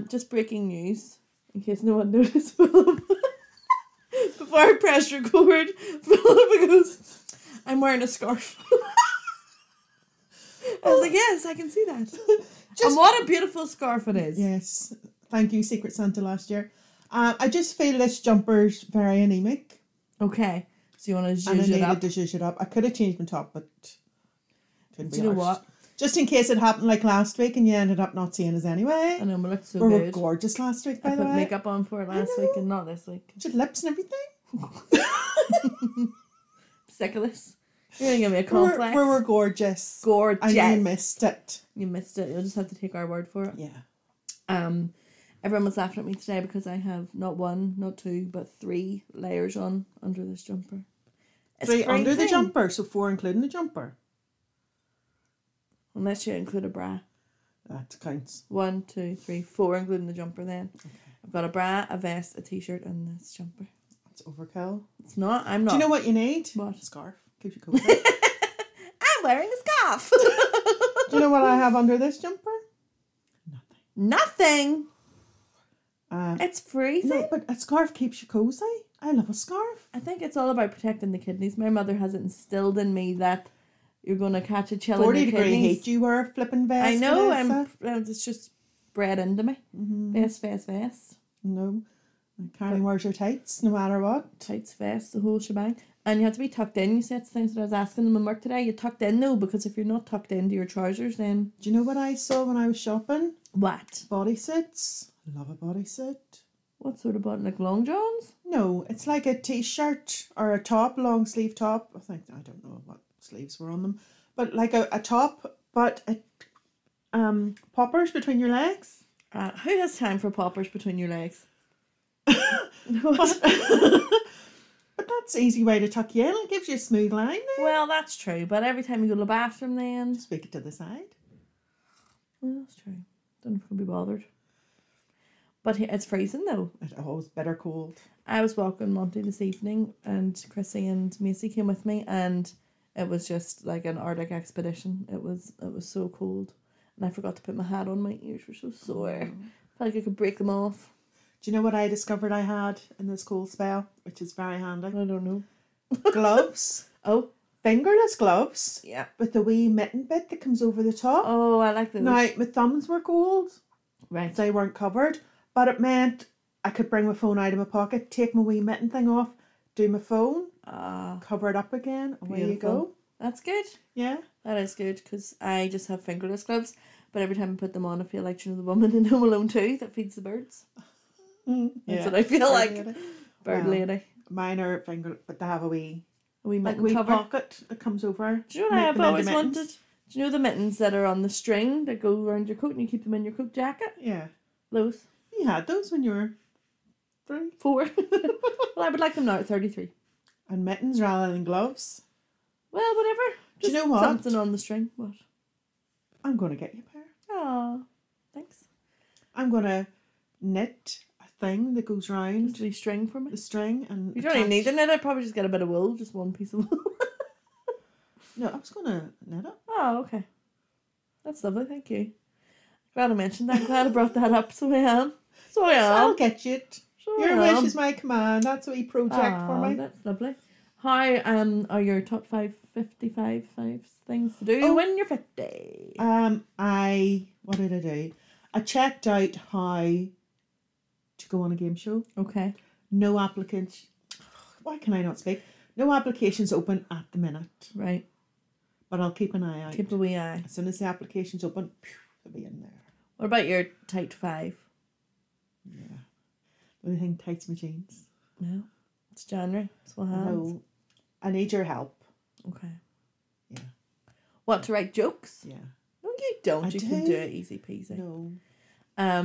Just breaking news, in case no one noticed, Philip. Before I press record, Philip goes, I'm wearing a scarf. I was like, yes, I can see that. And what a beautiful scarf it is. Yes. Thank you, Secret Santa last year. I just feel this jumper's very anemic. Okay. So you want to zhuzh it up? And I needed to zhuzh it up. I could have changed my top, but Do you know what? Just in case it happened like last week and you ended up not seeing us anyway. I know, we looked so we good. were gorgeous last week, by the way. I put makeup on for it last week and not this week. Did your lips and everything? Sick of this. You're going to give me a complex. We were gorgeous. Gorgeous. And you missed it. You missed it. You'll just have to take our word for it. Yeah. Everyone was laughing at me today because I have not one, not two, but 3 layers on under this jumper. It's 3 under the freezing. jumper, so 4 including the jumper. Unless you include a bra. That counts. 1, 2, 3, 4 including the jumper then. Okay. I've got a bra, a vest, a t-shirt and this jumper. It's overkill. It's not. I'm not. Do you know what you need? What? A scarf. Keeps you cozy. I'm wearing a scarf. Do you know what I have under this jumper? Nothing. It's freezing. No, but a scarf keeps you cozy. I love a scarf. I think it's all about protecting the kidneys. My mother has instilled in me that you're going to catch a chill in 40 your degree kidneys. heat you wear flipping vest. I know. Vanessa. It's just bred into me. Vest. No. Karen wears her tights no matter what. Tights, vest, the whole shebang. And you have to be tucked in. You see, that's the things that I was asking them in work today. You tucked in though, because if you're not tucked into your trousers, then... Do you know what I saw when I was shopping? What? Bodysuits. Love a bodysuit. What sort of body? Like long johns? No, it's like a t-shirt or a top, long sleeve top. I don't know what sleeves were on them. But like a top, but it poppers between your legs. Who has time for poppers between your legs? But that's an easy way to tuck you in. It gives you a smooth line there. Well, that's true. But every time you go to the bathroom then... Speak it to the side. Well, that's true. Don't know if I'll be bothered. But it's freezing though. It's always bitter cold. I was walking Monty this evening and Chrissy and Macy came with me and it was just like an Arctic expedition. It was so cold. And I forgot to put my hat on. My ears were so sore. I felt like I could break them off. Do you know what I discovered I had in this cold spell? Which is very handy. I don't know. Gloves. Oh. Fingerless gloves. Yeah. With the wee mitten bit that comes over the top. Oh, I like those. Now, my thumbs were cold. Right. They weren't covered. But it meant I could bring my phone out of my pocket, take my wee mitten thing off, do my phone, cover it up again, away you go. That's good. Yeah. That is good because I just have fingerless gloves. But every time I put them on, I feel like, you know, the woman in Home Alone 2 that feeds the birds. That's what I feel like. Bird lady. Mine are finger, but they have a wee mitten cover. Pocket that comes over. Do you know what I've always wanted? Do you know the mittens that are on the string that go around your coat and you keep them in your coat jacket? Yeah. Those. You had those when you were 3? 4. Well, I would like them now at 33. And mittens rather than gloves. Well, whatever. Do you know what? Something on the string. What? I'm going to get you a pair. Oh, thanks. I'm going to knit a thing that goes round. Just a string for me. The string and you don't even need to knit it. Probably just get a bit of wool, just one piece of wool. No, I was going to knit it. Oh, okay. That's lovely. Thank you. Glad I mentioned that. Glad I brought that up. So I am. I'll get you it. Your wish is my command. That's a wee project for me. That's lovely. How are your top 55 things to do when you're 50? What did I do? I checked out how to go on a game show. Okay. No applicants. Why can I not speak? No applications open at the minute. Right. But I'll keep an eye out. Keep a wee eye. As soon as the application's open, they'll be in there. What about your tight 5? Yeah. The only thing tight's my jeans. No. It's January. That's what happens. No. I need your help. Okay. Yeah. What, to write jokes? Yeah. No, you don't. You can do it easy peasy. No. I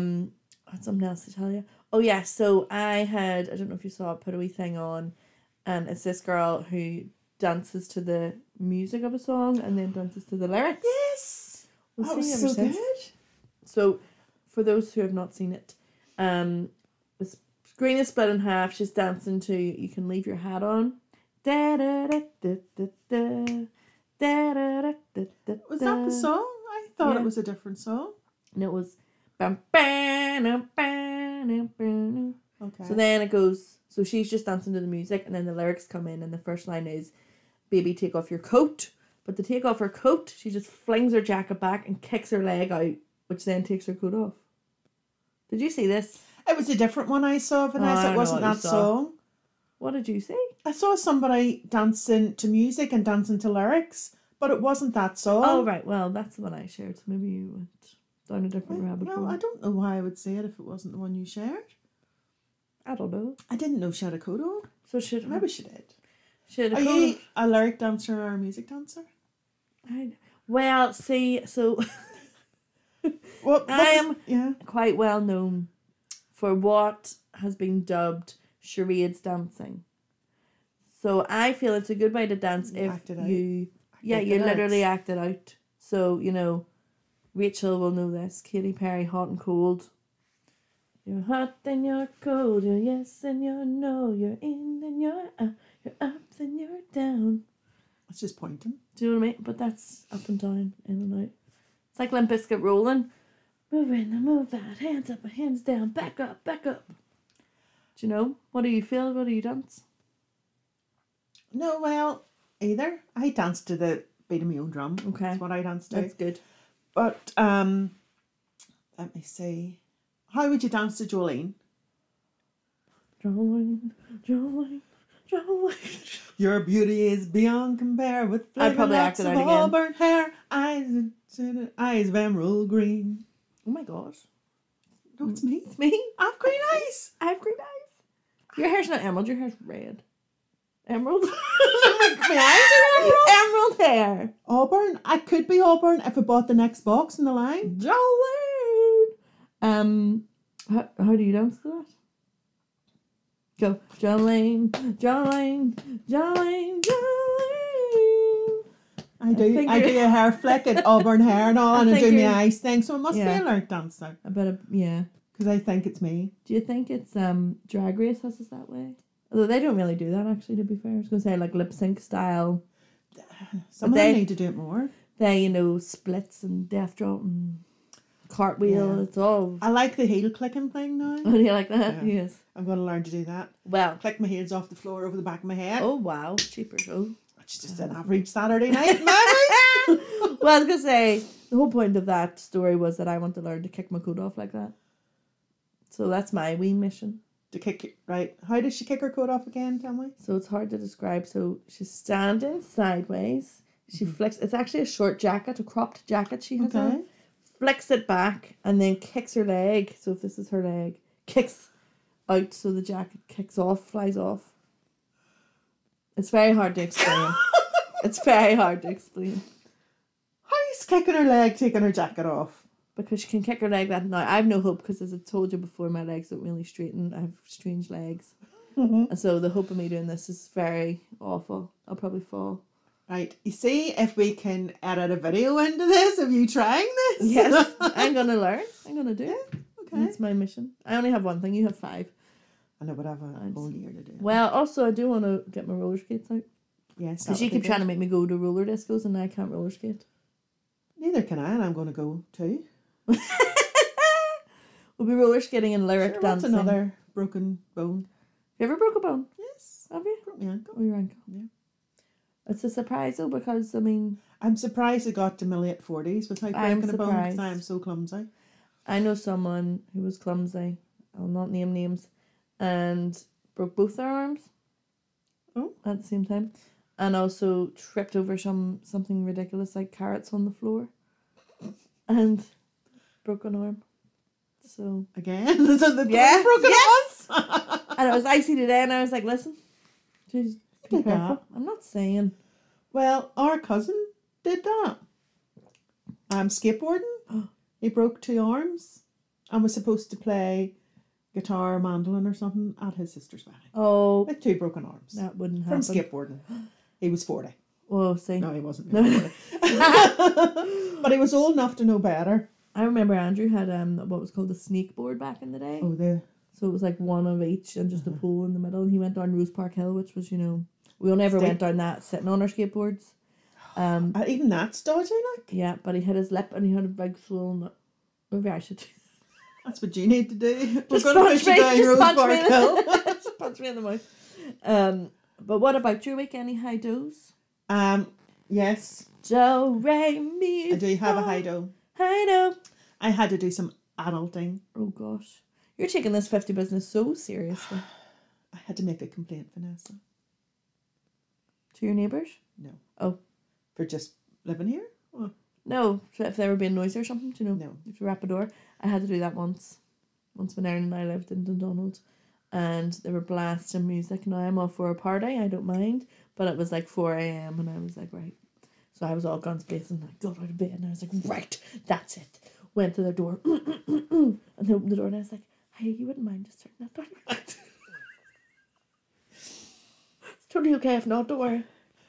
had something else to tell you. Oh, yeah. So I don't know if you saw it, put a wee thing on. And it's this girl who dances to the music of a song and then dances to the lyrics. Yes. We'll was so good. So, for those who have not seen it, the screen is split in half. She's dancing to You Can Leave Your Hat On. Da, da, da, da, da, da, da, da, da, da, da, was that the song? I thought it was a different song. And it was Bam, bam, bam, bam. Okay. So then it goes, so she's just dancing to the music, and then the lyrics come in, and the first line is, baby, take off your coat. But to take off her coat, she just flings her jacket back and kicks her leg out, which then takes her coat off. Did you see this? It was a different one I saw, Vanessa. It wasn't that song. What did you see? I saw somebody dancing to music and dancing to lyrics, but it wasn't that song. Oh, right. Well, that's the one I shared, so maybe you went down a different rabbit hole. Well, I don't know why I would say it if it wasn't the one you shared. I don't know. I didn't know she had a coat on. So should Maybe she did. She had a Are coat you a lyric dancer or a music dancer? Well, see, so What I yeah. am quite well known for what has been dubbed charades dancing. So I feel it's a good way to dance if you literally act it out. So, you know, Rachel will know this. Katy Perry, Hot and Cold. You're hot, then you're cold. You're yes, then you're no. You're in, then you're out. You're up, then you're down. It's just pointing. Do you know what I mean? But that's up and down, in and out. It's like Limp Bizkit rolling. Move in and move that. Hands up and hands down. Back up, back up. Do you know? What do you feel? What do you dance? No, well, either. I dance to the beat of my own drum. Okay. That's what I dance to. That's good. But, let me see. How would you dance to Jolene? Jolene, Jolene, Jolene. Your beauty is beyond compare with I'd probably locks act it of out again. auburn hair, eyes of emerald green. Oh my gosh. No, it's me. It's me. I have green eyes. I have green eyes. Your hair's not emerald, your hair's red. Emerald? My eyes are emerald. Emerald hair. Auburn. I could be Auburn if I bought the next box in the line. Jolene. How do you dance to that? Go. Jolene, Jolene, Jolene, Jolene. I do a hair flick and Auburn hair and all, and I do my eyes thing, so it must be a lyric dancer. Yeah. Because I think it's me. Do you think it's Drag Race has us that way? Although they don't really do that, actually, to be fair. I was going to say, like, lip sync style. Some of them need to do it more. They, you know, splits and death drop and cartwheel. Yeah. It's all... I like the heel clicking thing now. Oh, do you like that? Yeah. Yes. I'm going to learn to do that. Well. Click my heels off the floor over the back of my head. Oh, wow. Cheapers. Oh. It's just an average Saturday night. Well, I was going to say, the whole point of that story was that I want to learn to kick my coat off like that. So that's my wee mission. To kick it, right. How does she kick her coat off again, tell me? So it's hard to describe. So she's standing sideways. She flicks, it's actually a short jacket, a cropped jacket she has on. Flicks it back and then kicks her leg. So if this is her leg, kicks out so the jacket kicks off, flies off. It's very hard to explain. It's very hard to explain. How is kicking her leg taking her jacket off? Because she can kick her leg that now. I have no hope because, as I told you before, my legs don't really straighten. I have strange legs. And so the hope of me doing this is very awful. I'll probably fall. Right. You see if we can edit a video into this of you trying this? Yes. I'm going to learn. I'm going to do it. Okay. That's my mission. I only have one thing. You have 5. I know, but I have a whole year to do it. Well, also, I do want to get my roller skates out. Yes. Because you keep trying to make me go to roller discos and I can't roller skate. Neither can I, and I'm going to go too. We'll be roller skating and lyric dancing. What's another broken bone? You ever broke a bone? Yes. Have you? Broke my ankle. Oh, your ankle. Yeah. It's a surprise though because, I mean... I'm surprised I got to my late 40s without breaking a bone because I am so clumsy. I know someone who was clumsy, I'll not name names, and broke both their arms at the same time. And also tripped over something ridiculous like carrots on the floor. And broke an arm. So again? Broken yes. And it was icy today and I was like, listen, just be careful. That? I'm not saying. Well, our cousin did that. Skateboarding. He broke 2 arms and was supposed to play guitar or mandolin or something at his sister's wedding. Oh. With 2 broken arms. That wouldn't happen. From skateboarding. He was 40. Oh, see. No, he wasn't really 40. But he was old enough to know better. I remember Andrew had what was called a snake board back in the day. So it was like one of each and just a pole in the middle. And he went down Rose Park Hill, which was, you know, we all never went down that sitting on our skateboards. Even that's dodgy, like. Yeah, but he hit his lip and he had a big swollen. Maybe I should. That's what you need to do. We're Just going to punch push you me, down just punch Rosebark me. Hill. Just punch me in the mouth. But what about your week? Any high do's? Yes. Do, re, mi, I do have a fa. high dough. High do. I had to do some adulting. Oh gosh. You're taking this 50 business so seriously. I had to make a complaint, Vanessa. To your neighbours? No. Oh. For just living here? Oh. No, so if they were being noisy or something, do you know? No. If you wrap a door. I had to do that once. Once when Erin and I lived in Dundonald. And they were blasting music. Now I'm off for a party, I don't mind. But it was like 4 a.m. and I was like, right. So I was all guns blazing, like got out of bed and I was like, right, that's it. Went to their door and they opened the door and I was like, hey, you wouldn't mind just turning that door? It's totally okay if not, don't worry.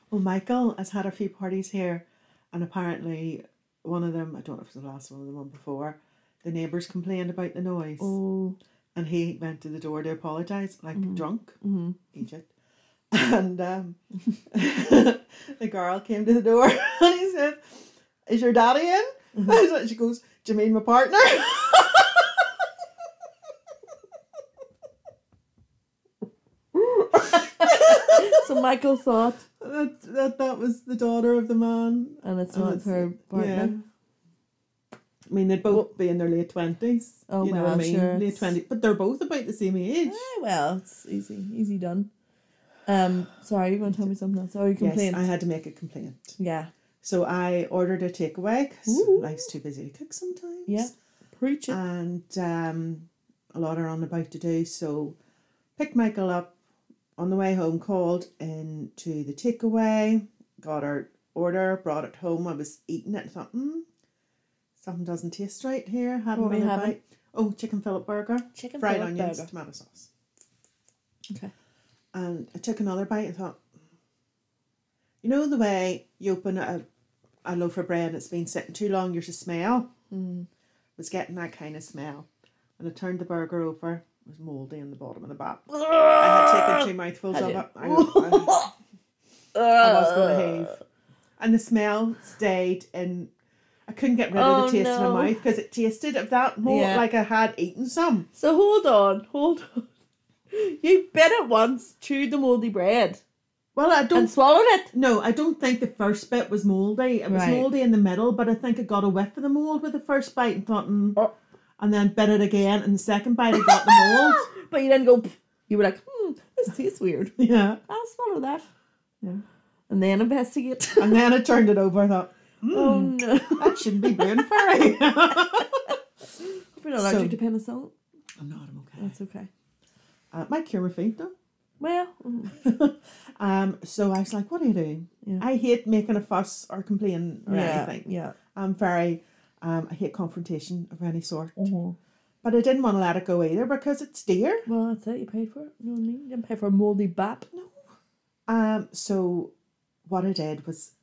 Well, Michael has had a few parties here, and apparently one of them, I don't know if it was the last one or the one before, the neighbours complained about the noise. Oh. And he went to the door to apologise, like drunk. Mm-hmm. Egypt. And the girl came to the door and he said, is your daddy in? And she goes, do you mean my partner? So Michael thought that was the daughter of the man. and it's not her partner. Yeah. I mean, they'd both be in their late 20s. Oh, you know well, what I mean? sure, Late 20s. But they're both about the same age. Well, it's easy done. Sorry, you're going to tell me something else. Oh, you complained. Yes, I had to make a complaint. Yeah. So I ordered a takeaway because life's too busy to cook sometimes. Yeah. Preach it. And a lot are on about to do. So picked Michael up on the way home, called into the takeaway, got our order, brought it home. I was eating it and thought, something doesn't taste right here. Had What were you another having? bite. Oh, chicken fillet burger. Fried fillet onions, burger. tomato sauce. Okay. And I took another bite and thought, you know the way you open a loaf of bread and it's been sitting too long, there's a smell? Was getting that kind of smell. And I turned the burger over, it was mouldy in the bottom of the bat. I had taken 2 mouthfuls of it. I was going to heave. And the smell stayed in. I couldn't get rid of the taste in my mouth because it tasted of that mold like I had eaten some. So hold on. You bit it once, chewed the mouldy bread. Well, I don't. And swallowed it? No, I don't think the first bit was mouldy. It was mouldy in the middle, but I think I got a whiff of the mould with the first bite and thought, and then bit it again, and the second bite I got the mould. But you didn't go, you were like, this tastes weird. Yeah. I'll swallow that. Yeah. And then investigate. And then I turned it over and thought, oh no. That shouldn't be brewing fairy. Hope you're not allergic to penicillin. I'm not, I'm okay. That's okay. Might cure my feet though. Well. So I was like, what are you doing? Yeah. I hate making a fuss or complain or anything. Yeah. I'm very, I hate confrontation of any sort. Mm-hmm. But I didn't want to let it go either because it's dear. Well, that's it. You paid for it. You know what I mean? You didn't pay for a mouldy bap. No. So what I did was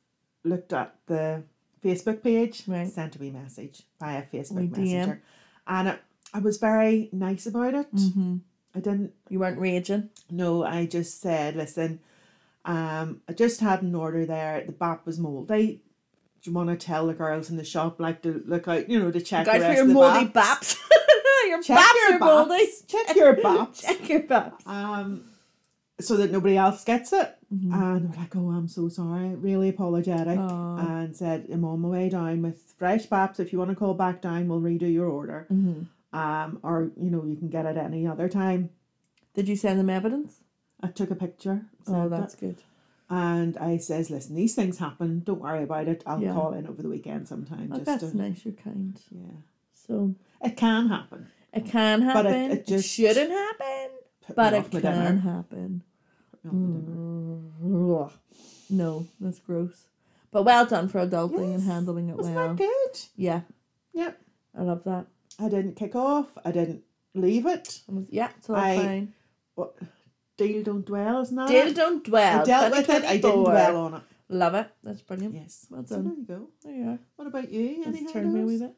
looked at the Facebook page, sent a wee message via Facebook Messenger. And I was very nice about it. Mm-hmm. I didn't. You weren't raging? No, I just said, listen, I just had an order there. The bap was mouldy. Do you want to tell the girls in the shop like to look out, to check the rest for your of the mouldy baps? Your Check baps your are mouldy. Check your baps. Check your baps. So that nobody else gets it. Mm-hmm. And they were like, oh, I'm so sorry. Really apologetic. Aww. And said, I'm on my way down with fresh baps. If you want to call back down, we'll redo your order. Mm-hmm. Or, you can get it any other time. Did you send them evidence? I took a picture. Oh, that's good. And I says, listen, these things happen. Don't worry about it. I'll call in over the weekend sometime. Oh, that's nice. You're kind. Yeah. So it can happen. It can happen. But it just shouldn't happen. But it can happen. No, that's gross. But well done for adulting and handling it well. Wasn't that good? Yeah. Yep. I love that. I didn't kick off. I didn't leave it. Yeah, it's all fine. What? Deal don't dwell, isn't that? Deal don't dwell. I dealt with it. I didn't dwell on it. Love it. That's brilliant. Yes. Well So done. there you go. There you are. What about you? Any Turn me a wee bit.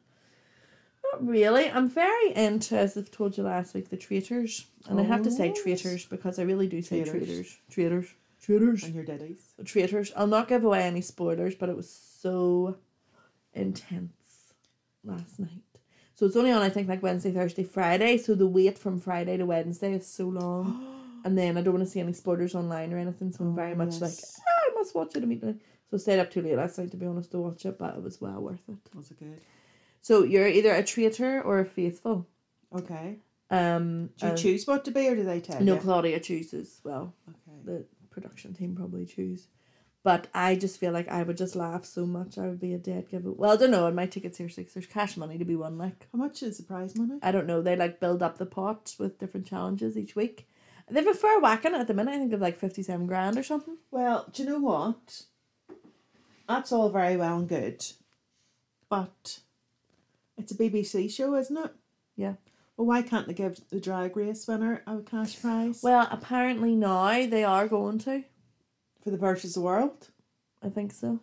Not really. I'm very into, as I've told you last week, the traitors. And I have to say traitors because I really do say traitors. Traitors. And your daddies. Traitors. I'll not give away any spoilers, but it was so intense last night. So it's only on, I think, like Wednesday, Thursday, Friday. So the wait from Friday to Wednesday is so long. And then I don't want to see any spoilers online or anything. So I'm very much like, I must watch it immediately. So I stayed up too late last night, to be honest, to watch it. But it was well worth it. Was it good? So you're either a traitor or a faithful. Okay. Do you choose what to be, or do they tell you? No, Claudia chooses. Well, the production team probably choose. But I just feel like I would just laugh so much. I would be a dead giveaway. Well, I don't know. I might take it seriously because there's cash money to be won. Like, how much is the prize money? I don't know. They like build up the pot with different challenges each week. They've a fair whack in it at the minute. I think they've like 57 grand or something. Well, do you know what? That's all very well and good, but it's a BBC show, isn't it? Yeah. Well, why can't they give the Drag Race winner a cash prize? Well, apparently now they are going to. For the Versus the World? I think so.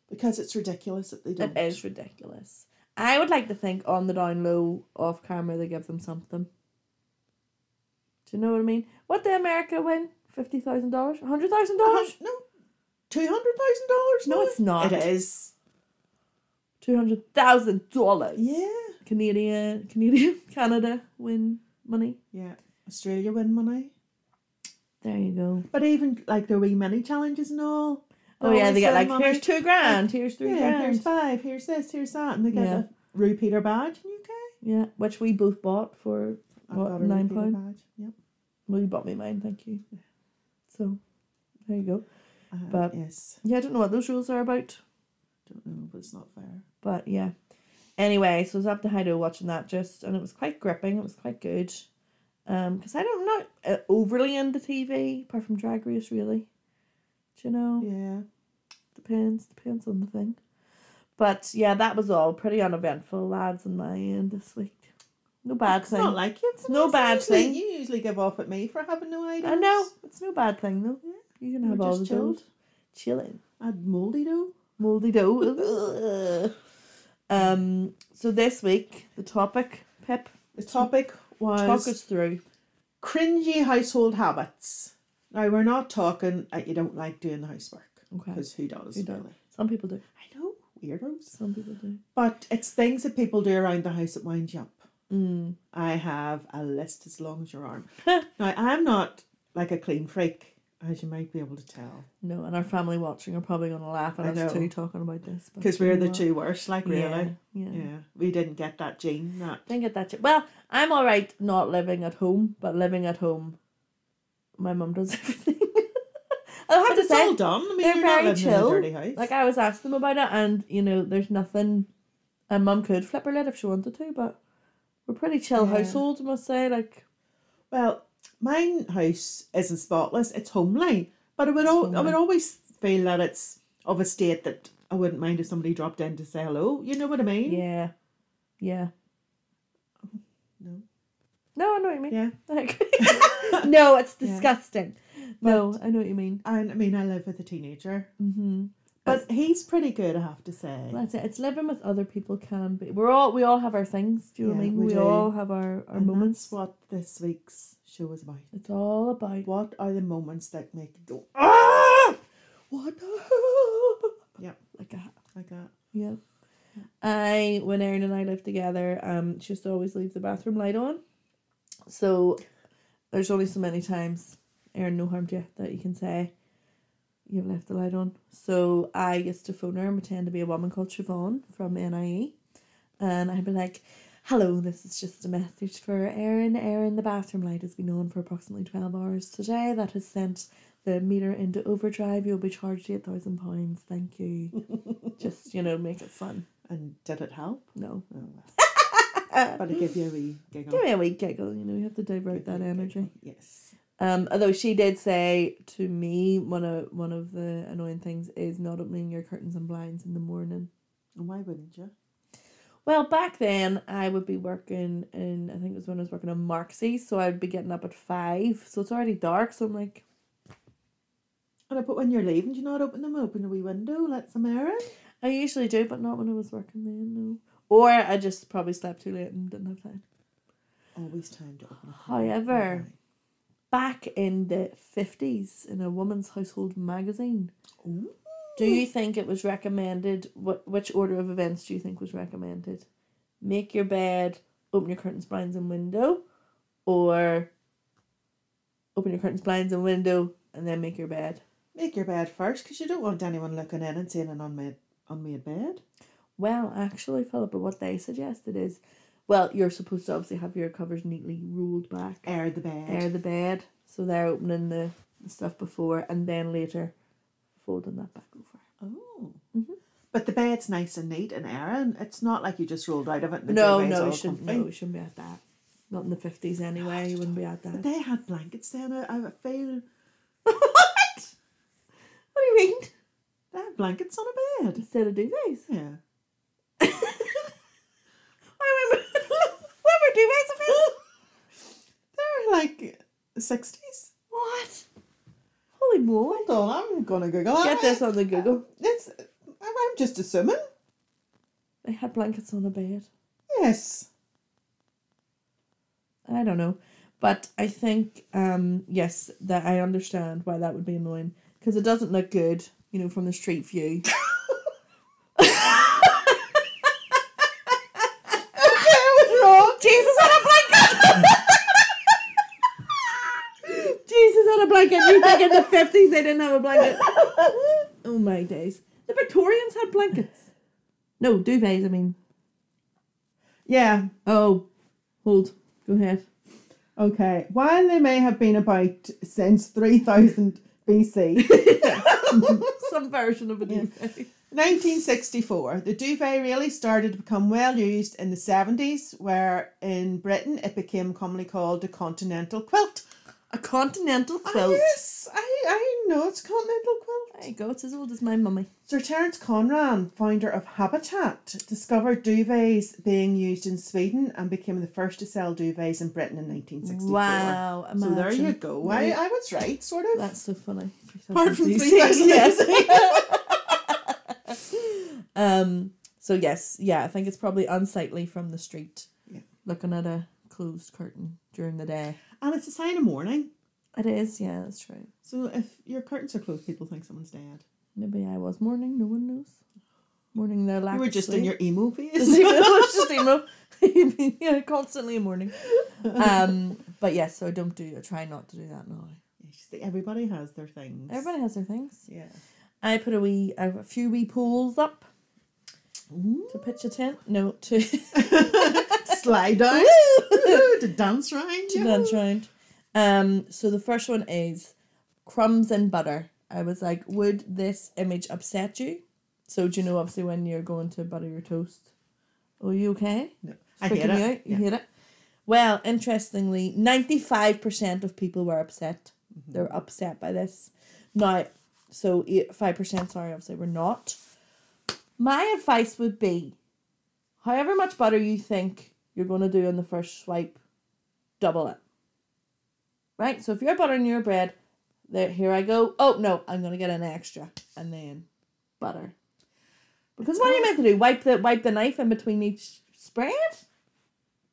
Because it's ridiculous that they don't. It is ridiculous. I would like to think on the down low, off camera, they give them something. Do you know what I mean? What did America win? $50,000? $100,000? No. $200,000? No, it's not. It is. $200,000. Yeah. Canada win money. Yeah. Australia win money. There you go. But even like their wee mini challenges and all. Oh yeah, they get like, money. Here's $2,000, here's $3,000. Here's 5, here's this, here's that. And they get a repeater badge in UK. Yeah, which we both bought for, what, £9? Badge. Yep. Well, you bought me mine, thank you. Yeah. So, there you go. But, yes. Yeah, I don't know what those rules are about. Don't know, but it's not fair. But, yeah. Anyway, so I was up to High Doh watching that and it was quite gripping, it was quite good. Because I'm not overly into TV, apart from Drag Race, really. Do you know? Yeah. Depends on the thing. But, yeah, that was all pretty uneventful, lads, on my end this week. No bad thing. It's not like you. It's no bad thing. You usually give off at me for having no ideas. I know. It's no bad thing, though. Yeah. You can have all the chilled. Chilling. Add mouldy dough. Moldy dough. So this week, the topic, Pip. The topic was... Talk us through. Cringy household habits. Now, we're not talking that you don't like doing the housework. Okay. Because who does, really? Some people do. I know, weirdos. Some people do. But it's things that people do around the house that wind you up. Mm. I have a list as long as your arm. Now, I'm not like a clean freak, as you might be able to tell. No, and our family watching are probably going to laugh at us too talking about this. Because we're the two worst, like, really. Yeah. We didn't get that gene. Didn't get that gene. Well, I'm all right not living at home, but living at home, my mum does everything. I'll have to it's say, all done. I mean, they're you're very not living chill. in a dirty house. Like, I was asking them about it, and, you know, there's nothing... And Mum could flip her lid if she wanted to, but we're pretty chill household, I must say. Like, well, my house isn't spotless. It's homely. But I would always feel that it's of a state that I wouldn't mind if somebody dropped in to say hello. You know what I mean? Yeah. Yeah. No, I know what you mean. Yeah. No, it's disgusting. No, I know what you mean. I mean, I live with a teenager. Mm-hmm. But he's pretty good, I have to say. That's it. It's living with other people can be. We all have our things. Do you know what I mean? We all have our moments. That's what this week's show is about. It's all about what are the moments that make you go, ah! What the yeah, like that. Yeah. When Erin and I lived together, she used to always leave the bathroom light on. So there's only so many times, Erin, no harm to you, that you can say you've left the light on. So I used to phone her and pretend to be a woman called Siobhan from NIE. And I'd be like, hello, this is just a message for Erin. Erin, the bathroom light has been on for approximately 12 hours today. That has sent the meter into overdrive. You'll be charged £8,000. Thank you. Just, make it fun. And did it help? No. Oh. But it gave you a wee giggle. Give me a wee giggle, you have to divert that energy. Giggle. Yes. Although she did say to me, one of the annoying things is not opening your curtains and blinds in the morning. And why wouldn't you? Well, back then I would be working in, I think it was when I was working on Marxie's, so I'd be getting up at 5, so it's already dark, so I'm like... But when you're leaving, do you not open them? Open a wee window, let some air in? I usually do, but not when I was working then, no. Or I just probably slept too late and didn't have time. Always time to open a However, back in the 50s, in a woman's household magazine, do you think it was recommended, which order of events do you think was recommended? make your bed, open your curtains, blinds and window, or open your curtains, blinds and window, and then make your bed? Make your bed first, because you don't want anyone looking in and seeing an unmade bed. Well, actually, Philippa, what they suggested is, well, you're supposed to obviously have your covers neatly rolled back. Air the bed. Air the bed. So they're opening the stuff before and then later folding that back over. Oh. Mm-hmm. But the bed's nice and neat and airing. It's not like you just rolled out of it and the No, duvets you all shouldn't. comfy. No, you shouldn't be at that. Not in the 50s anyway. You wouldn't be at But that. they had blankets then. I feel... What? What do you mean? They had blankets on a bed. Instead of duvets? Yeah. When were duvets available? They're like 60s. What? Holy moly. Hold on, I'm going to Google Get this on the Google. I'm just assuming. They had blankets on a bed. Yes. I don't know. But I think, yes, that I understand why that would be annoying. Because it doesn't look good, you know, from the street view. Jesus on a blanket! Jesus on a blanket. You think in the 50s they didn't have a blanket? Oh my days. The Victorians had blankets. No, duvets, I mean. Yeah. Oh, hold. Go ahead. Okay. While they may have been about since 3000 BC, Some version of a duvet. 1964, the duvet really started to become well used in the 70s, where in Britain it became commonly called a continental quilt. A continental quilt. Yes, I know it's a continental quilt. There you go, it's as old as my mummy. Sir Terence Conran, founder of Habitat, discovered duvets being used in Sweden and became the first to sell duvets in Britain in 1964. Wow, So there you imagine. go. I was right, sort of. That's so funny. Apart from 3000 3000 So yes, yeah, I think it's probably unsightly from the street. Yeah. Looking at a closed curtain during the day. And it's a sign of mourning. It is, yeah, that's true. So if your curtains are closed, people think someone's dead. Maybe I was mourning, no one knows. Mourning the lack You were of just sleep. in your emo phase. It's just emo. Yeah, constantly in mourning. But yes, so I try not to do that now. Everybody has their things. Everybody has their things. Yeah. I put a few wee poles up to pitch a tent. No, to Slide down. To dance round. to dance round. So the first one is crumbs and butter. I was like, would this image upset you? So do you know obviously when you're going to butter your toast? Oh, you okay? No. It's I hate freaking you it. out? You hate it? Well, interestingly, 95% of people were upset. Mm-hmm. They were upset by this. Now, so 5%, sorry, obviously we're not. My advice would be, however much butter you think you're going to do on the first swipe, double it. Right? So if you're buttering your bread, here I go. Oh, no, I'm going to get an extra. And then butter. Because what are you meant to do? Wipe the knife in between each spread?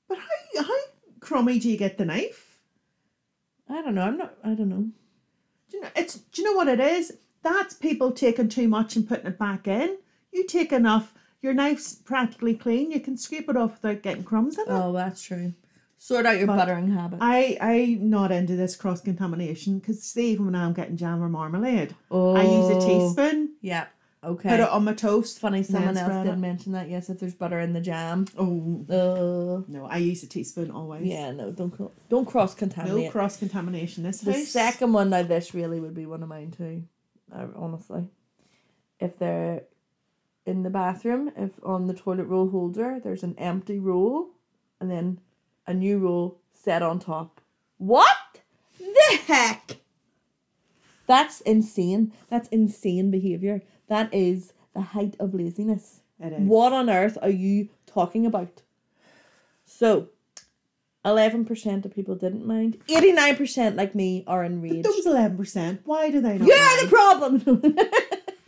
But how crummy do you get the knife? I don't know. I don't know. Do you know what it is? That's people taking too much and putting it back in. You take enough, your knife's practically clean. You can scrape it off without getting crumbs in it. Oh, that's true. Sort out your But buttering habit. I'm not into this cross contamination because see, even when I'm getting jam or marmalade, Oh, I use a teaspoon, Yeah. Okay. put it on my toast. Funny, and someone then else spread did it. mention that. Yes, if there's butter in the jam. Oh no, I use a teaspoon always. Yeah, no, don't cross No contaminate. cross contamination. This The house. second one, now this really would be one of mine too. Honestly, if they're in the bathroom, if on the toilet roll holder there's an empty roll, and then a new roll set on top. What the heck? That's insane. That's insane behaviour. That is the height of laziness. It is. What on earth are you talking about? So, 11% of people didn't mind. 89% like me are enraged. Those 11%. Why do they not? You're mind? the problem.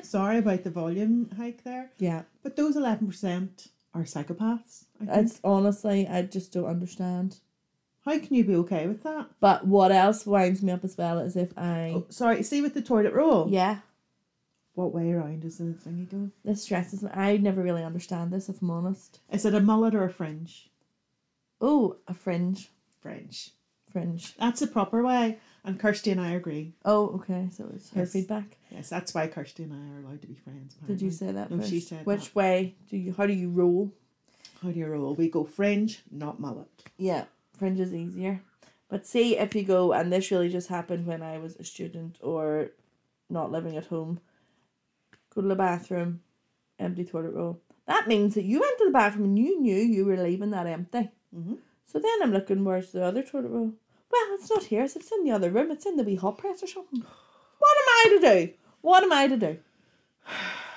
Sorry about the volume hike there. Yeah. But those 11% are psychopaths. I think. It's honestly, I just don't understand. How can you be okay with that? But what else winds me up as well is if I... Oh, sorry, see with the toilet roll? Yeah. What way around does the thingy go? This stresses me. I never really understand this, if I'm honest. Is it a mullet or a fringe? Oh, a fringe. Fringe. Fringe. That's the proper way. And Kirsty and I agree. Oh, okay. So it's her Yes. feedback. Yes, that's why Kirsty and I are allowed to be friends. Did you apparently. say that No, first? she said Which that. way how do you roll? How do you roll? We go fringe, not mullet. Yeah, fringe is easier. But see, if you go, and this really just happened when I was a student or not living at home, go to the bathroom, empty toilet roll. That means that you went to the bathroom and you knew you were leaving that empty. Mm-hmm. So then I'm looking, where's the other toilet roll? Well, it's not here. It's in the other room. It's in the wee hot press or something. What am I to do? What am I to do?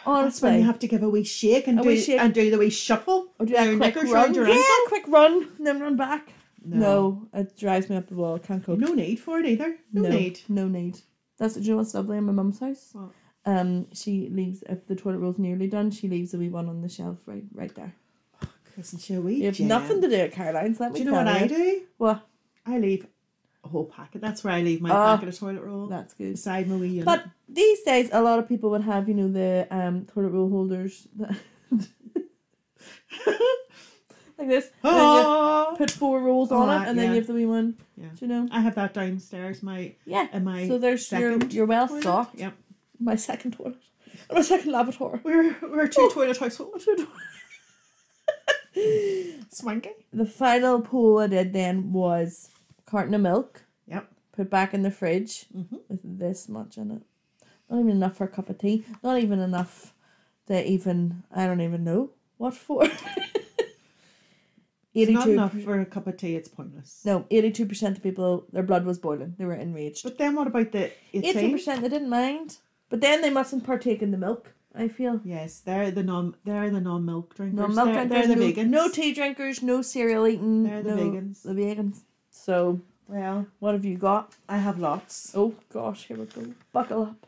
That's when you Honestly. have to give a wee shake and A do wee shake. and do the wee shuffle. Or do that Your quick knickers run. round your Yeah, ankle. quick run. And then run back. No. No, it drives me up the wall. I can't cope. No need for it either. No need. No need. Do you know what's lovely in my mum's house? What? She leaves, if the toilet roll's nearly done, she leaves a wee one on the shelf right there. Isn't she a wee You have gem? nothing to do at Caroline's, let me Do you know tell what you. I do? What? I leave a whole packet. That's where I leave my packet of toilet roll. That's good. Beside my wee unit. But these days, a lot of people would have, the toilet roll holders that like this. And then you put 4 rolls on it, and then yeah. you have the wee one. Yeah. Do you know? I have that downstairs. Yeah. In my So there's you're well toilet. stocked. Yep. My second toilet. My second lavatory. We're two toilet household. Swanky. The final pull I did then was carton of milk. Yep. Put back in the fridge Mm-hmm. with this much in it. Not even enough for a cup of tea. Not even enough to even, I don't even know what for. It's not enough for a cup of tea. It's pointless. No, 82% of people, their blood was boiling. They were enraged. But then what about the 18% they didn't mind. But then they mustn't partake in the milk, I feel. Yes, they're the non-milk drinkers. No milk they're, drinkers, they're the vegans. no tea drinkers, no cereal eating. They're the vegans. The vegans. So, Well, what have you got? I have lots. Oh gosh, here we go. Buckle up.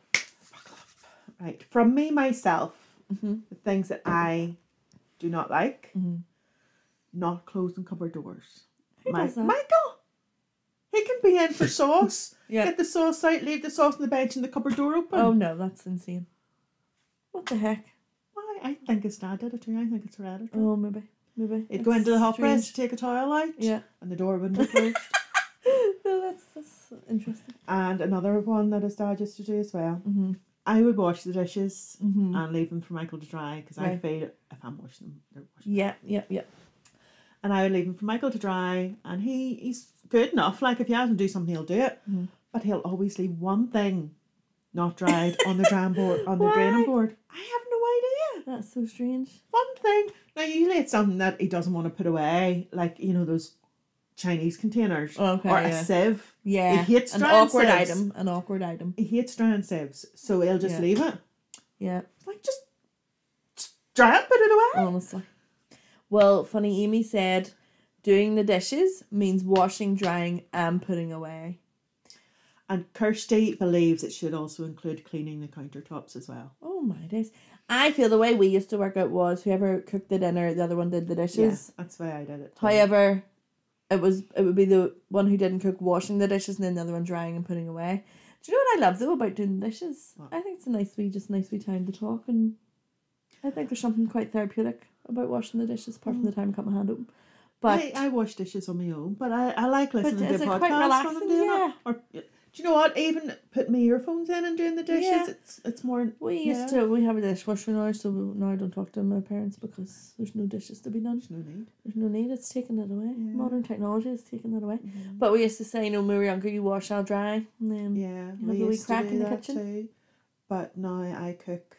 Right. From me, myself, Mm-hmm. the things that I do not like, Mm-hmm. not closing cupboard doors. Who does that? Michael! He can be in for sauce. Yeah. Get the sauce out, leave the sauce on the bench and the cupboard door open. Oh no, that's insane. What the heck? Why? I think his dad did it too. I think it's hereditary. Oh, maybe. He'd go into the hot strange. press, take a towel out, Yeah. and the door wouldn't be closed. No, that's interesting. And another one that his dad used to do as well. Mm-hmm. I would wash the dishes Mm-hmm. and leave them for Michael to dry because I Right. feel if I'm washing them, they're washed. Yeah. And I would leave them for Michael to dry, and he's good enough. Like if he has to do something, he'll do it. Mm-hmm. But he'll always leave one thing not dried on the drain board, on the Why? draining board. I have no idea. That's so strange. One thing. Now usually it's something that he doesn't want to put away, like those Chinese containers Okay, or yeah. a sieve. Yeah. He hates an drying awkward sieves. item. An awkward item. He hates drying sieves, so he'll just Yeah. leave it. Yeah. Like just dry it, put it away. Honestly. Well, funny, Amy said doing the dishes means washing, drying, and putting away. And Kirsty believes it should also include cleaning the countertops as well. Oh my days. I feel the way we used to work out was whoever cooked the dinner, the other one did the dishes. Yes, that's why I did it. too. However, it would be the one who didn't cook washing the dishes and then the other one drying and putting away. Do you know what I love though about doing the dishes? What? I think it's a nice wee time to talk, and I think there's something quite therapeutic about washing the dishes apart from the time I cut my hand open. But I wash dishes on my own, but I like listening is to it podcasts quite when relaxing? I'm doing Yeah. it. Or do you know what? Even putting my earphones in and doing the dishes, Yeah. it's more. we have a dishwasher now, so now I don't talk to my parents because there's no dishes to be done. There's no need. There's no need. It's taking it away. Yeah. Modern technology is taking it away. Mhm. But we used to say, when we were younger, you wash, I'll dry, and then Yeah, have we a wee used to crack do in the that kitchen. too. But now I cook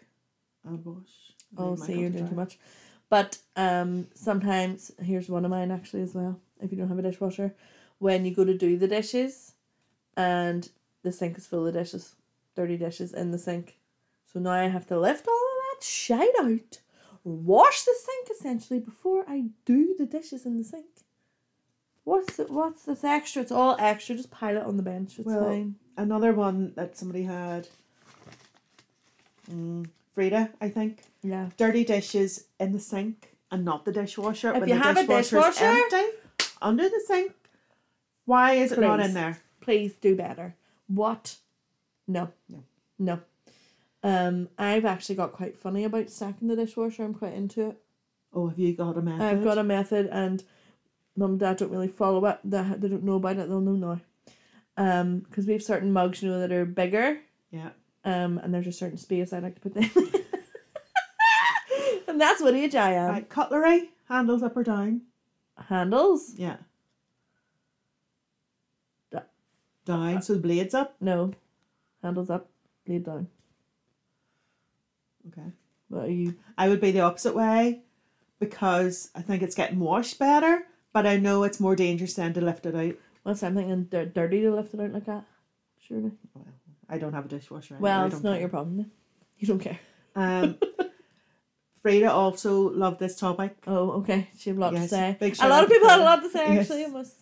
and wash. Oh, Leave see, Michael you're to doing too dry. much. But sometimes, here's one of mine actually as well, if you don't have a dishwasher, when you go to do the dishes and the sink is full of dishes, dirty dishes in the sink. So now I have to lift all of that shite out, wash the sink essentially before I do the dishes in the sink. What's this extra? It's all extra, just pile it on the bench, it's Well, fine. Another one that somebody had, Frida, I think. Yeah. Dirty dishes in the sink and not the dishwasher. If when you the have a dishwasher is dishwasher- empty, under the sink, why is it not Please. in there? Please do better. What? No. No. No. I've actually got quite funny about stacking the dishwasher. I'm quite into it. Oh, have you got a method? I've got a method, and Mum and Dad don't really follow it. They don't know about it. They'll know now. Because we have certain mugs, you know, that are bigger. Yeah. And there's a certain space I like to put them in. And that's what age I am. Right, cutlery, handles up or down? Handles? Yeah. Down, so the blade's up? No. Handles up, blade down. Okay. What are you? I would be the opposite way because I think it's getting washed better, but I know it's more dangerous then to lift it out. What's I'm thinking dirty to lift it out like that? Surely. Well, I don't have a dishwasher. Anyway. Well, it's not your problem then. You don't care. Frida also loved this topic. Oh, okay. She had a lot to say. A lot of people had a lot to say, actually. It must.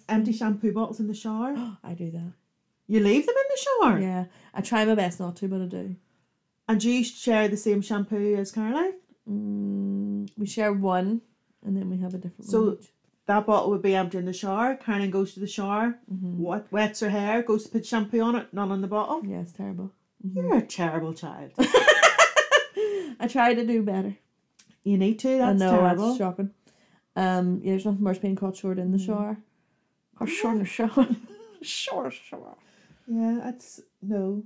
Empty shampoo bottles in the shower. I do that. You leave them in the shower? Yeah. I try my best not to, but I do. And do you share the same shampoo as Caroline? We share one, and then we have a different one. So that bottle would be empty in the shower. Caroline goes to the shower, wets her hair, goes to put shampoo on it, none on the bottle. Yeah, it's terrible. You're a terrible child. I try to do better. You need to. That's terrible. That's shocking. Yeah, there's nothing worse being caught short in the shower. Or short in the shower. Short shower. Yeah, no.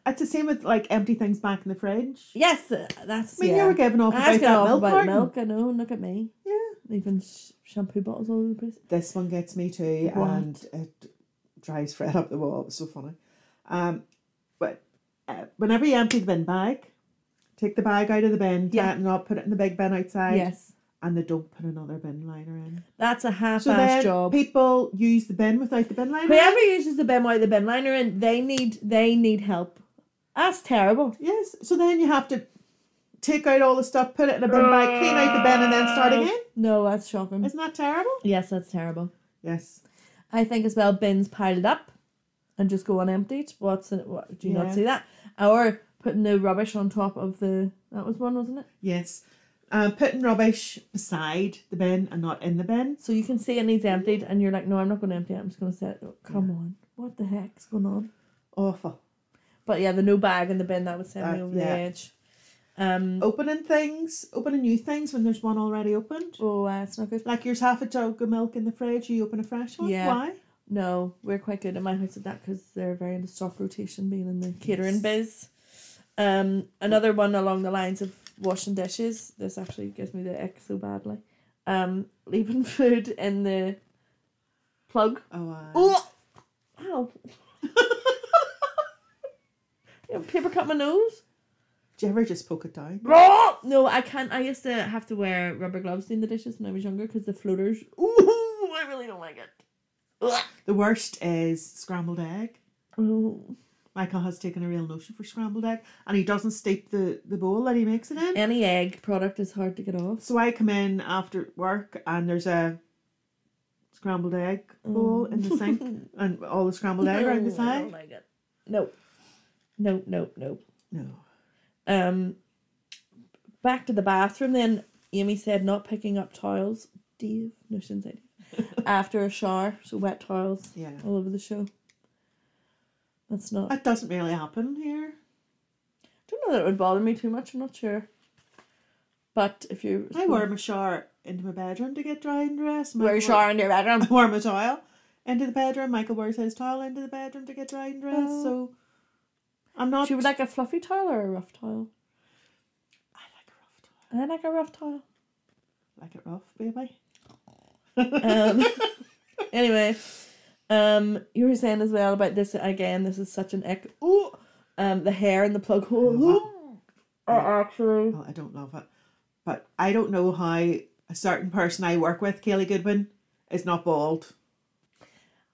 It's the same with like empty things back in the fridge. Yes, that's. I mean, you were giving off about that milk. I know. Look at me. Yeah. Leaving shampoo bottles all over the place. This one gets me too, What? and it drives Fred up the wall. It was so funny. But whenever you empty the bin bag, take the bag out of the bin, tighten it up, put it in the big bin outside. Yes. And they don't put another bin liner in. That's a half-assed job. People use the bin without the bin liner. Whoever uses the bin without the bin liner in, they need help. That's terrible. Yes. So then you have to take out all the stuff, put it in a bin bag, clean out the bin, and then start again. No, that's shocking. Isn't that terrible? Yes, that's terrible. Yes. I think as well bins piled up and just go unemptied. Do you not see that? Or putting the rubbish on top of that was one, wasn't it? Yes. Putting rubbish beside the bin and not in the bin. So you can see it needs emptied and you're like, no, I'm not going to empty it. I'm just going to set it. Oh, come on. What the heck's going on? Awful. But yeah, the no bag in the bin, that would send me over the edge. Opening new things when there's one already opened. Oh, it's not good. Like there's half a jug of milk in the fridge, you open a fresh one. Yeah. Why? No, we're quite good at my house at that because they're very into stock rotation, being in the catering biz. Another one along the lines of washing dishes. This actually gives me the ick so badly. Leaving food in the plug. Oh, Ow. You have paper cut my nose? do you ever just poke it down? No, I can't. I used to have to wear rubber gloves doing the dishes when I was younger because the floaters. Ooh, I really don't like it. The worst is scrambled egg. Oh. Michael has taken a real notion for scrambled egg, and he doesn't steep the bowl that he makes it in. Any egg product is hard to get off. So I come in after work and there's a scrambled egg bowl in the sink and all the scrambled egg around the side. I don't like it. No. Back to the bathroom then. Amy said not picking up towels. Dave. No, she didn't say Dave. After a shower. So wet towels all over the show. That's not... That doesn't really happen here. I don't know that it would bother me too much. I'm not sure. But if you... I wear my shower into my bedroom to get dry and dressed. Wear your shower into your bedroom? I wear my towel into the bedroom. Michael wears his towel into the bedroom to get dry and dressed. So I'm not... Do you would like a fluffy towel or a rough towel? I like a rough towel. I like a rough towel. Like it rough, baby. Anyway... you were saying as well about this again. This is such an ick. Ooh, the hair in the plug hole. Actually, well, I don't love it, but I don't know how a certain person I work with, Kaylee Goodwin, is not bald.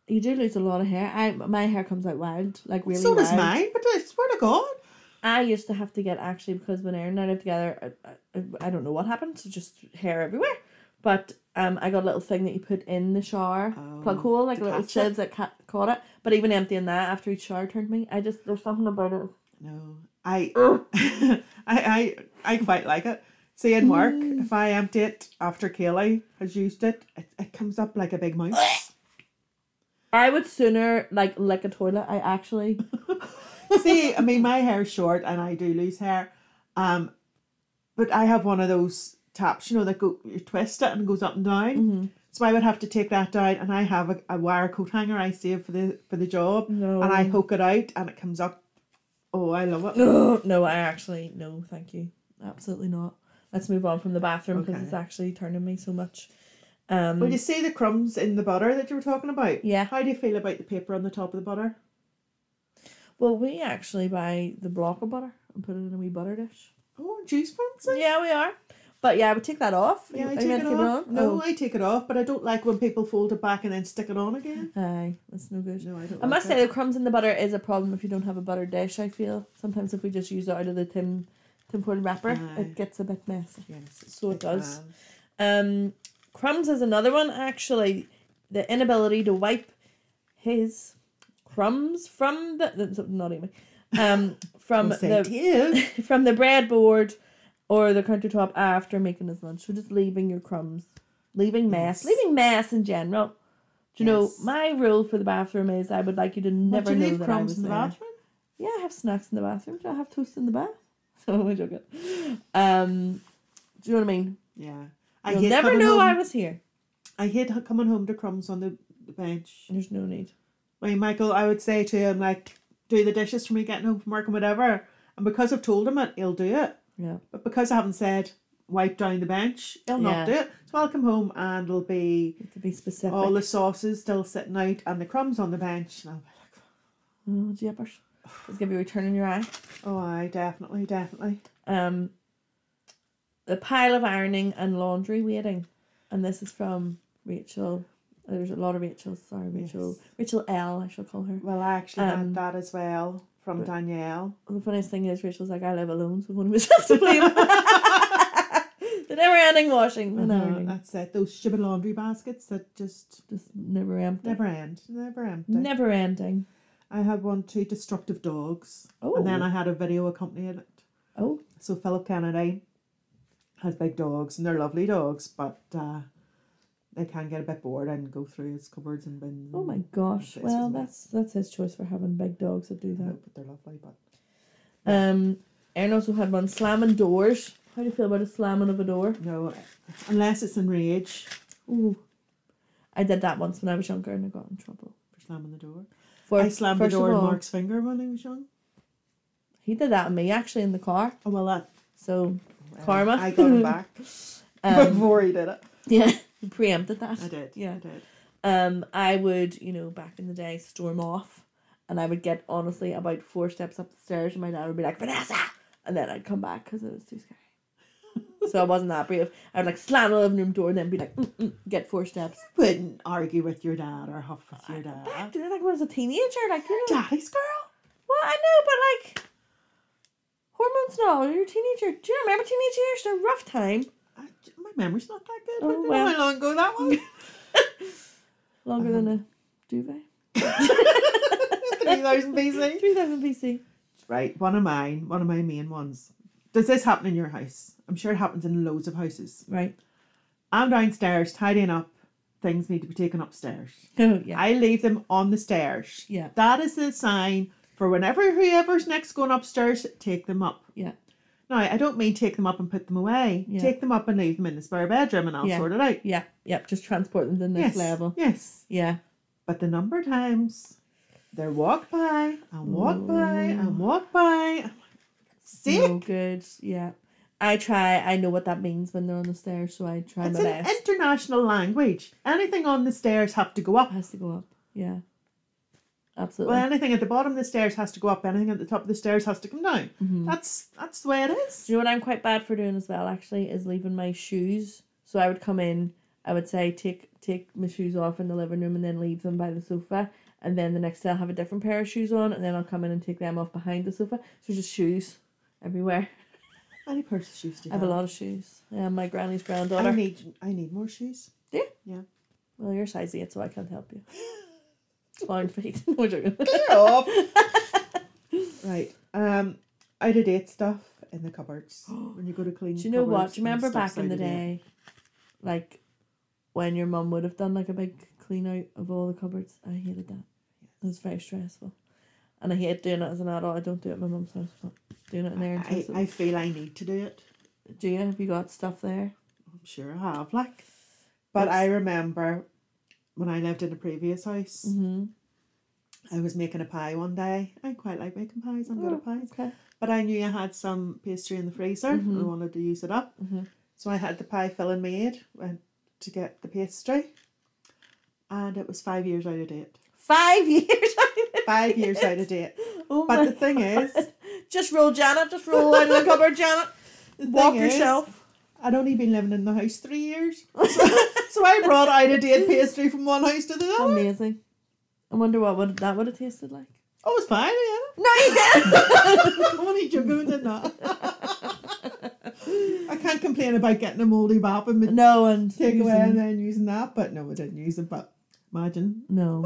You do lose a lot of hair. My hair comes out wild, like really. So does wild. mine, but I swear to God. I used to have to get actually because when Aaron and I lived together, I don't know what happened. So just hair everywhere. But I got a little thing that you put in the shower plug hole, like a little sieves that caught it. But even emptying that after each shower turned me, there's something about it. No, I quite like it. See, in work, if I empty it after Kaylee has used it, it comes up like a big mouse. I would sooner lick a toilet. I actually, See, I mean, my hair's short and I do lose hair. But I have one of those taps, you know, that you twist it and it goes up and down. Mm-hmm. So I would have to take that down, and I have a wire coat hanger I save for the job, No. and I hook it out and it comes up. Oh, I love it. No, no, thank you. Absolutely not. Let's move on from the bathroom because Okay. it's actually turning me so much. Well, you see the crumbs in the butter that you were talking about? Yeah. How do you feel about the paper on the top of the butter? Well, we actually buy the block of butter and put it in a wee butter dish. Oh, juice fancy? Yeah, we are. But yeah, I would take that off. Yeah, Are I you take meant it to keep off. on? No, I take it off, but I don't like when people fold it back and then stick it on again. Aye, that's no good. No, I don't. I must say the crumbs in the butter is a problem if you don't have a butter dish, I feel. Sometimes if we just use it out of the tin foil wrapper, Aye. it gets a bit messy. Yes, So it does. can. Crumbs is another one, actually. The inability to wipe his crumbs from not even from I'll say the tears. from the breadboard or the countertop after making his lunch. So just leaving your crumbs. Leaving mess. Yes. Leaving mess in general. Do you know, Yes. my rule for the bathroom is I would like you to never Would you know leave that crumbs I was in the there. bathroom? Yeah, I have snacks in the bathroom. Do I have toast in the bath? So I'm joking. Do you know what I mean? Yeah. You'll hate never coming know home. I was here. I hate coming home to crumbs on the bench. There's no need. Well, Michael, I would say to him, like, do the dishes for me getting home from work and whatever. And because I've told him it, he'll do it. Yeah. But because I haven't said wipe down the bench, he'll not do it. So I'll come home and it'll be To be specific. all the sauces still sitting out and the crumbs on the bench. And I'll be like, Oh, jeepers. Let's give you a turn in your eye. oh, aye, definitely. The pile of ironing and laundry waiting. And this is from Rachel. There's a lot of Rachels. Sorry, Rachel. Yes. Rachel L, I shall call her. Well, I actually had that as well from but- Danielle. And the funniest thing is Rachel's like, I live alone, so I've only myself to blame. The never-ending washing and ironing. That's it. Those stupid laundry baskets that just never empty. never end. Never empty. Never ending. I had one too, destructive dogs. Oh. And then I had a video accompanying it. Oh. So Philip Kennedy has big dogs, and they're lovely dogs, but they can get a bit bored and go through his cupboards and bins. Oh my and gosh. places Well, and that's his choice for having big dogs that do I know, that. but they're lovely. But Erin also had one slamming doors. How do you feel about a slamming of a door? no, unless it's in rage Ooh. I did that once when I was younger and I got in trouble. for slamming the door. For, I slammed the first of door in all, Mark's finger when he was young. He did that on me actually in the car. Oh well, that So, karma. I got him back before he did it. Yeah, you preempted that. I did. Yeah. I did. I would, back in the day, storm off, and I would get honestly about 4 steps up the stairs, and my dad would be like, Vanessa, and then I'd come back because it was too scary. So I wasn't that brave. I would slam the living room door and then be like, get 4 steps. Wouldn't argue with your dad or huff with your Back dad. then, when I was a teenager, Daddy's girl. Well, I know, but hormones and all. You're a teenager. Do you remember teenage years? They're a rough time. My memory's not that good. Oh, I don't know well. how long ago that was. Longer than a duvet. 3000 BC. 3000 BC. Right, one of my main ones. Does this happen in your house? I'm sure it happens in loads of houses. Right. I'm downstairs tidying up. Things need to be taken upstairs. Oh, yeah. I leave them on the stairs. Yeah. That is the sign for whenever whoever's next going upstairs, take them up. Yeah. Now, I don't mean take them up and put them away. Yeah. Take them up and leave them in the spare bedroom and I'll Yeah. sort it out. Yeah. Yep. Just transport them to the next Yes. level. Yes. Yeah. But the number of times they walk by and walk by and walk by. I'm sick. No good. Yeah. I know what that means when they're on the stairs, so I try It's my an best. international language. Anything on the stairs have to go up. It has to go up. Yeah. Absolutely. Well, anything at the bottom of the stairs has to go up. Anything at the top of the stairs has to come down. That's the way it is. Do you know what I'm quite bad for doing as well, actually, is leaving my shoes. So I would come in, I would say, take my shoes off in the living room and then leave them by the sofa. And then the next day I'll have a different pair of shoes on and then I'll come in and take them off behind the sofa. So just shoes everywhere. How many pairs of shoes do you I have a lot of shoes. My granny's granddaughter. I need more shoes. Do you? Yeah. Well, you're size 8, so I can't help you. Round feet. No joking. Clear off. Right. Out of date stuff in the cupboards when you go to clean. Do you know what? cupboards Do you remember and stuff's back in the out of date. day, like when your mum would have done like a big clean out of all the cupboards? I hated that. It was very stressful. And I hate doing it as an adult. I don't do it at my mum's house, but doing it in there. I feel I need to do it. Do you? Have you got stuff there? I'm sure I have, like. But I remember when I lived in a previous house, I was making a pie one day. I quite like making pies. I'm good at pies. Okay. But I knew I had some pastry in the freezer and I wanted to use it up. So I had the pie filling made, went to get the pastry, and it was 5 years out of date. 5 years out of date? 5 years out of date. Oh but my the thing is... Just roll, Janet. Just roll out of the cupboard, Janet. Walk yourself. I'd only been living in the house 3 years. So I brought out a date pastry from one house to the other. Amazing. I wonder what that would have tasted like. Oh, it was fine, yeah. No, you didn't. I'm only joking, did not. I can't complain about getting a mouldy bap and take away and then using that, but no, I didn't use it. But imagine. No.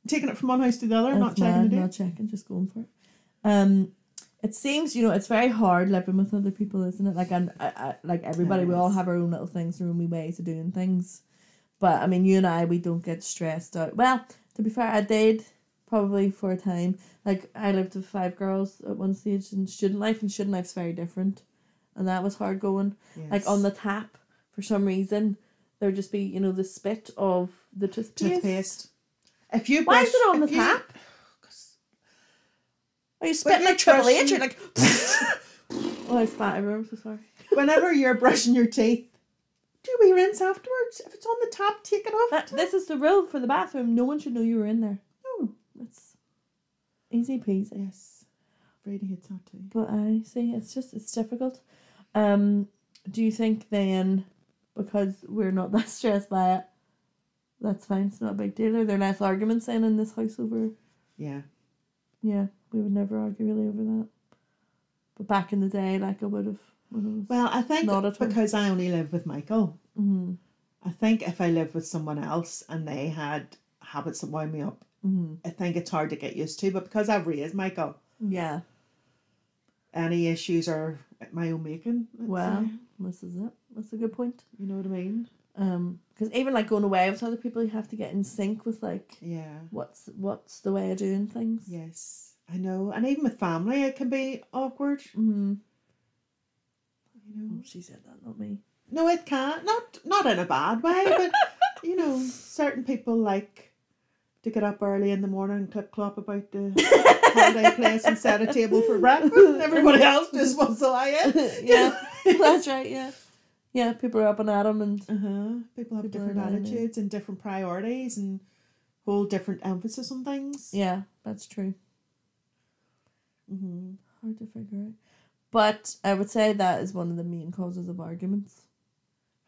Taking it from one house to the other, That's not checking it. Not checking, just going for it. It seems, it's very hard living with other people, isn't it? Like, like everybody, we all have our own little things, our own wee ways of doing things. But I mean, you and I, we don't get stressed out. Well, to be fair, I did probably for a time. Like, I lived with 5 girls at one stage in student life, and student life's very different, and that was hard going. Yes. Like on the tap, for some reason, there would just be the spit of the toothpaste. If you why is it on the tap? Are you spitting like Triple H? You're like, oh, I spat everywhere. I'm so sorry. Whenever you're brushing your teeth, do we rinse afterwards? If it's on the tap, take it off. This is the rule for the bathroom. No one should know you were in there. No, it's easy peasy. Yes, Brady hates that too. But I see, it's difficult. Do you think then, because we're not that stressed by it, that's fine? It's not a big deal. Are there less arguments then in this house over? Yeah. Yeah, we would never argue really over that. But back in the day, like I would have. Well, I think because I only live with Michael, I think if I lived with someone else and they had habits that wind me up, I think it's hard to get used to. But because I've raised Michael, yeah, any issues are at my own making. Well, this is it. That's a good point. You know what I mean? Because even like going away with other people, you have to get in sync with like what's the way of doing things. Yes, I know, and even with family, it can be awkward. She said that, not me. No, it can't. Not in a bad way, but certain people like to get up early in the morning and clip-clop about the holiday place and set a table for breakfast. Everybody else just wants to lie in. Yeah, that's right. Yeah. Yeah, people are up and at them, and people have different attitudes and different priorities and hold different emphasis on things. Yeah, that's true. Hard to figure out. But I would say that is one of the main causes of arguments.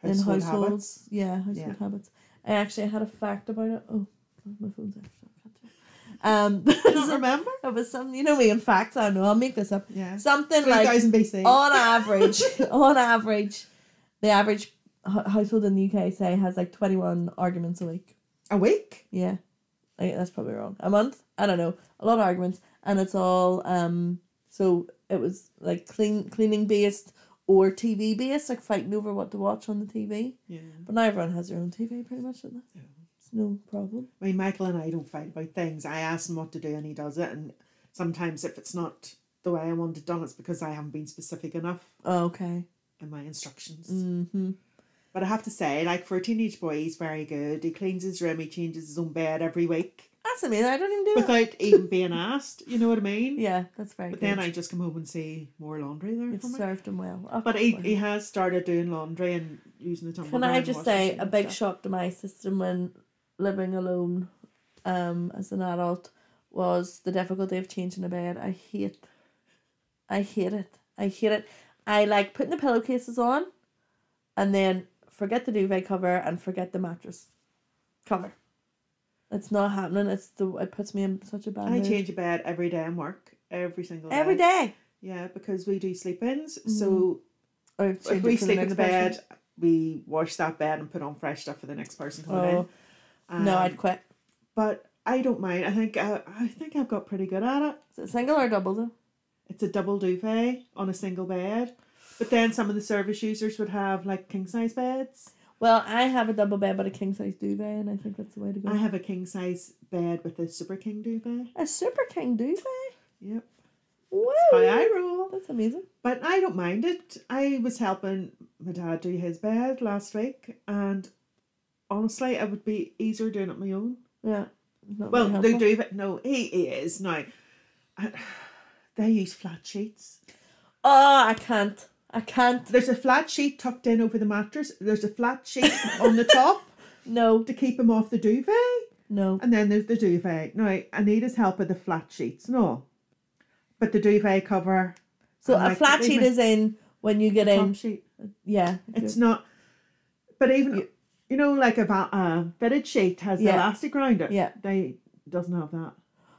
Household habits. Yeah, household habits. I actually had a fact about it. Oh, my phone's there. I don't remember. It was some, me in facts, I don't know, I'll make this up. Yeah. Something 3000 like, BC. on average, the average household in the UK, say, has like 21 arguments a week. A week? Yeah. That's probably wrong. A month? I don't know. A lot of arguments. And it's all, so it was like cleaning based or TV based, like fighting over what to watch on the TV. Yeah. But now everyone has their own TV pretty much, don't they? Yeah. It's no problem. I mean, Michael and I don't fight about things. I ask him what to do and he does it. And sometimes if it's not the way I want it done, it's because I haven't been specific enough. Oh, okay. In my instructions. But I have to say, like, for a teenage boy, he's very good. He cleans his room, he changes his own bed every week. That's amazing. I don't even do without even being asked. You know what I mean? Yeah, that's very But good. then I just come home and see more laundry there. You've served him well. Oh, but he has started doing laundry and using the tumble. Can I just say a big shock to my system when living alone as an adult was the difficulty of changing a bed. I hate it. I like putting the pillowcases on and then forget the duvet cover and forget the mattress cover. It's not happening. It puts me in such a bad mood. I change a bed every day in work. Every single day. Every day? Yeah, because we do sleep-ins. So if we sleep in the bed, we wash that bed and put on fresh stuff for the next person coming in. No, I'd quit. But I don't mind. I think I've got pretty good at it. Is it single or double though? It's a double duvet on a single bed. But then some of the service users would have like king-size beds. Well, I have a double bed but a king size duvet, and I think that's the way to go. I have a king size bed with a super king duvet. A super king duvet? Yep. Wow. That's how I roll. That's amazing. But I don't mind it. I was helping my dad do his bed last week, and honestly, it would be easier doing it on my own. Yeah. Well, they do, but no, he is. Now, they use flat sheets. Oh, I can't. There's a flat sheet tucked in over the mattress. There's a flat sheet on the top. No. To keep him off the duvet. No. And then there's the duvet. Now, I need his help with the flat sheets. No. But the duvet cover. So a flat sheet is in when you get in. Top sheet. Yeah. It's not. But even, you know, like a fitted sheet has the elastic around it. Yeah. They doesn't have that.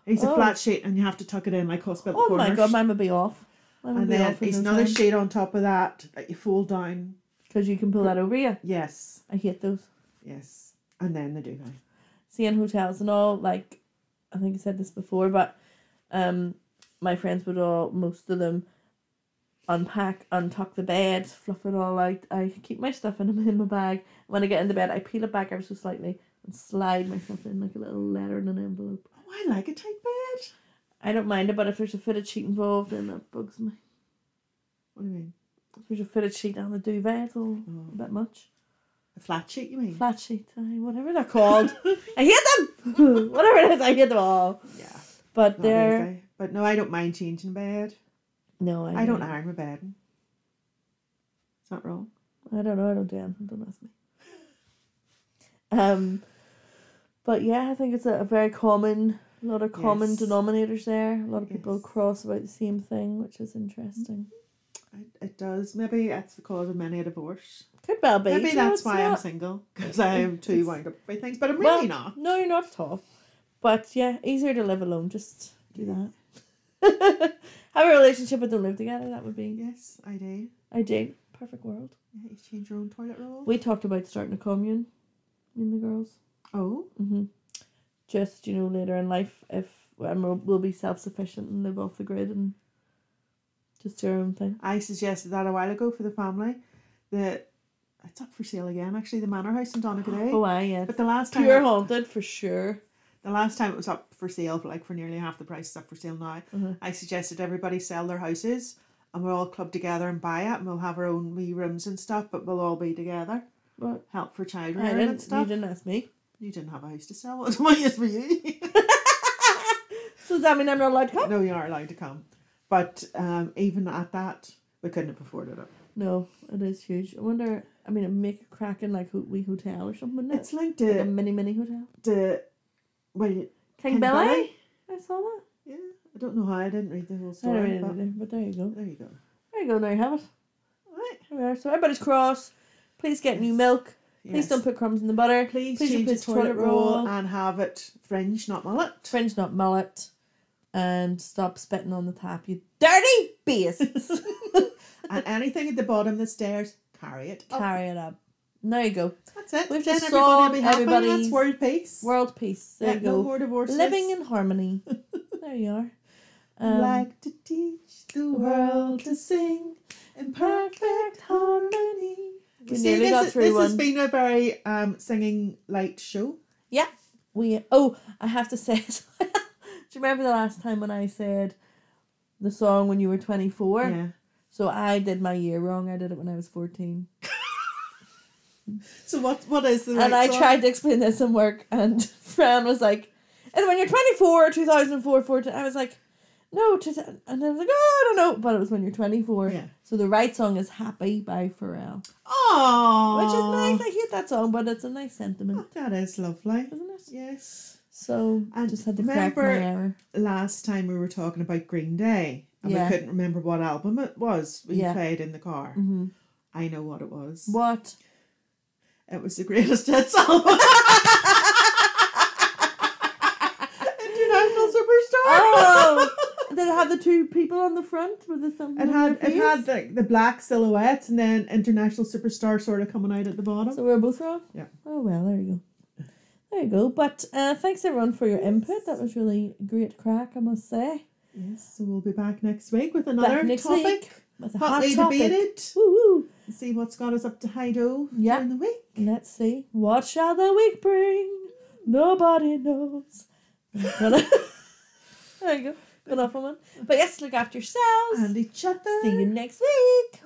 He's a flat sheet and you have to tuck it in like hospital corners. Oh my God, mine would be off. And then he's another sheet on top of that you fold down. Because you can pull that over you. Yes. I hate those. Yes. And then the duvet. See, in hotels and all, like, I think I said this before, but my friends would all, most of them, untuck the bed, fluff it all out. I keep my stuff in my bag. When I get into bed, I peel it back ever so slightly and slide my stuff in like a little letter in an envelope. Oh, I like a tight bed. I don't mind it, but if there's a fitted sheet involved, then that bugs me. What do you mean? If there's a fitted sheet on the duvet, it's all a bit much. A flat sheet, you mean? Flat sheet, whatever they're called. I hate them! Whatever it is, I hate them all. Yeah. But they're... But no, I don't mind changing bed. No, I don't iron my bed. Is that wrong? I don't know. I don't do anything. Don't ask me. But yeah, I think it's a very common, a lot of common denominators there. A lot of people cross about the same thing, which is interesting. It does. Maybe that's the cause of many a divorce. Could well be. Maybe that's why I'm single, because I am too wound up by things. But I'm really not. No, you're not at all. But yeah, easier to live alone. Just do that. Have a relationship but don't live together. That would be. Yes, I do. Perfect world. Yeah, you change your own toilet roll. We talked about starting a commune. Me and the girls. Oh. Just, you know, later in life, we'll be self-sufficient and live off the grid and just do our own thing. I suggested that a while ago for the family. It's up for sale again, actually, the Manor House in Donegal. Oh, aye, yeah. But the last time... Pure haunted, for sure. The last time it was up for sale, for nearly half the price, it's up for sale now. I suggested everybody sell their houses and we'll all club together and buy it and we'll have our own wee rooms and stuff, but we'll all be together. What? Help for childcare and stuff. You didn't ask me. You didn't have a house to sell. What am I yes for you? So does that mean I'm not allowed to come? No, you are allowed to come. But even at that, we couldn't have afforded it. No, it is huge. I wonder, I mean, it'd make a cracking like wee hotel or something, wouldn't it? It's like a mini hotel. King Billy? I saw that. Yeah, I don't know how. I didn't read the whole story. I don't read it either, but there you go. There you go. There you go, now you have it. Right. There we are. So everybody's cross. Please get new milk. Please don't put crumbs in the butter. Please change the toilet roll and have it fringe, not mullet. Fringe, not mullet. And stop spitting on the tap, you dirty beasts. And anything at the bottom of the stairs, carry it up. Carry it up. There you go. That's it. We've then just solved everybody's world peace. World peace. There you go. No more divorces. Living in harmony. There you are. I'd like to teach the world to sing in perfect harmony. We nearly got through one. This has been a very singing light show. Yeah. I have to say, do you remember the last time when I said the song when you were 24? Yeah. So I did my year wrong. I did it when I was 14. So what is the right And I song? tried to explain this in work, and Fran was like, "And when you're 24, 2004, 14." I was like, "No," and I was like, "Oh, I don't know," but it was when you're 24. Yeah. So the right song is "Happy" by Pharrell. Oh, Which is nice. I hate that song, but it's a nice sentiment. Oh, that is lovely, isn't it? Yes. So I just had to correct my error. Last time we were talking about Green Day, and we couldn't remember what album it was. We played in the car. Mm-hmm. I know what it was. What? It was the Greatest Hits album. International Superstar. Oh, did it have the two people on the front with the something? It had the black silhouettes and then International Superstar sort of coming out at the bottom. So we were both wrong? Yeah. Oh well, there you go. There you go. But thanks everyone for your input. That was really great crack, I must say. Yes, so we'll be back next week with another topic. Week with a hot hotly topic. debated. Woo woo. see what's got us up to High Doh during the week. Let's see. What shall the week bring? Nobody knows. There you go. Good enough, woman. But yes, look after yourselves. And each other. See you next week.